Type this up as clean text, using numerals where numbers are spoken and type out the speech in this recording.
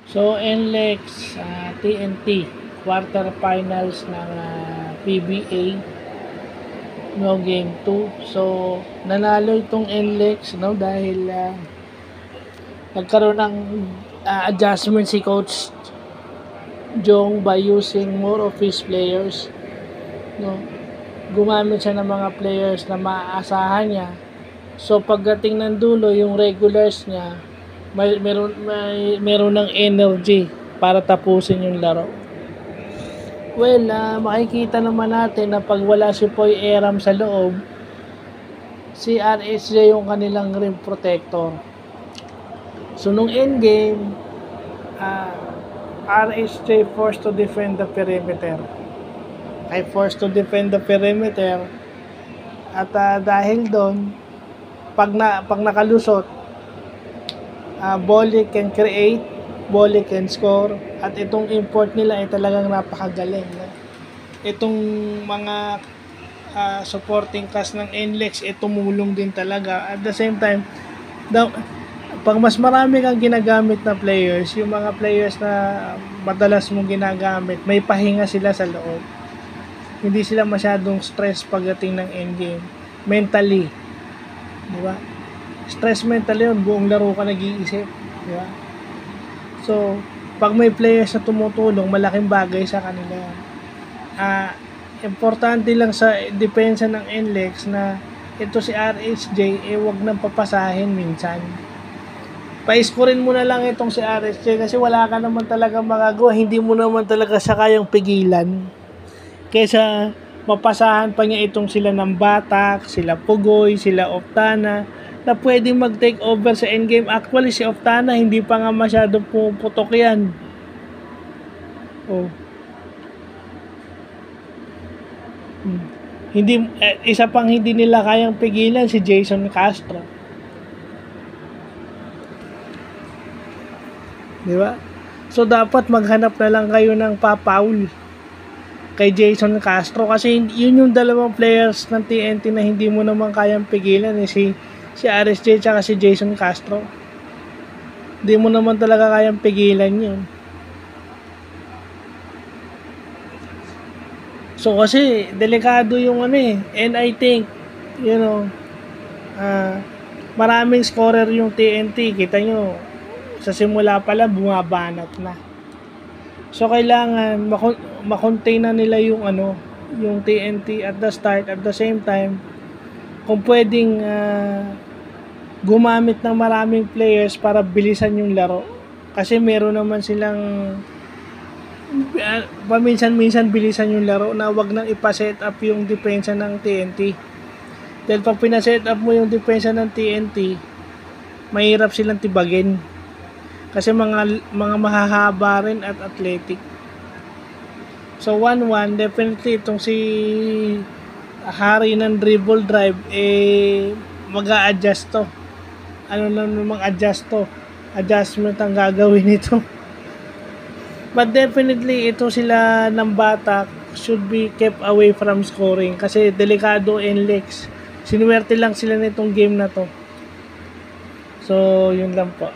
So, NLEX, TNT, quarterfinals ng PBA, no, game 2. So, nanalo itong NLEX, no, dahil nagkaroon ng adjustment si Coach Jong by using more of his players, no. Gumamit siya ng mga players na maaasahan niya. So, pagdating ng dulo, yung regulars niya, meron ng energy para tapusin yung laro. Well, makikita naman natin na pag wala si Poy Eram sa loob, si RSJ yung kanilang rim protector. So, nung endgame, RSJ forced to defend the perimeter. Ay forced to defend the perimeter. At dahil doon, pag nakalusot, Bolik can create, Bolik can score, at itong import nila ay talagang napakagaling. Itong mga supporting cast ng NLEX ay tumulong din talaga. At the same time, pag mas marami kang ginagamit na players, yung mga players na madalas mong ginagamit, may pahinga sila sa loob. Hindi sila masyadong stress pagdating ng endgame. Mentally. Di ba? Stress mental yun. Buong laro ka nag-iisip. Di ba? So, pag may players na tumutulong, malaking bagay sa kanila. Importante lang sa depensa ng NLEX na ito si RSJ, wag nang papasahin minsan. Pa-scorein mo na lang itong si RSJ kasi wala ka naman talaga magagawa. Hindi mo naman talaga siya kayang pigilan. Kesa mapasahan pa niya itong sila ng Batak, sila Pugoy, sila Oftana, na pwede mag-take over sa endgame. Actually, si Oftana, hindi pa nga masyado puputok yan. Isa pang hindi nila kayang pigilan, si Jason Castro. Di ba? So, dapat maghanap na lang kayo ng papaul kay Jason Castro kasi yun yung dalawang players ng TNT na hindi mo naman kayang pigilan, si RSJ tsaka si Jason Castro. Hindi mo naman talaga kayang pigilan yun. So kasi delikado yung and I think maraming scorer yung TNT. Kita nyo sa simula pala bumabanat na. So kailangan ma-contain na nila yung yung TNT at the start. At the same time, kung pwedeng gumamit ng maraming players para bilisan yung laro. Kasi meron naman silang paminsan-minsan bilisan yung laro na wag nang ipa-set up yung depensa ng TNT. Dahil pag pina-set up mo yung depensa ng TNT, mahirap silang tibagin. Kasi mga mahahaba rin at athletic. So 1-1, definitely itong si hari ng dribble drive mag-a-adjust to. Ano na namang adjust to? Adjustment ang gagawin nito. But definitely ito sila ng Batak should be kept away from scoring kasi delikado NLEX. Sinuwerte lang sila nitong game na to. So yun lang po.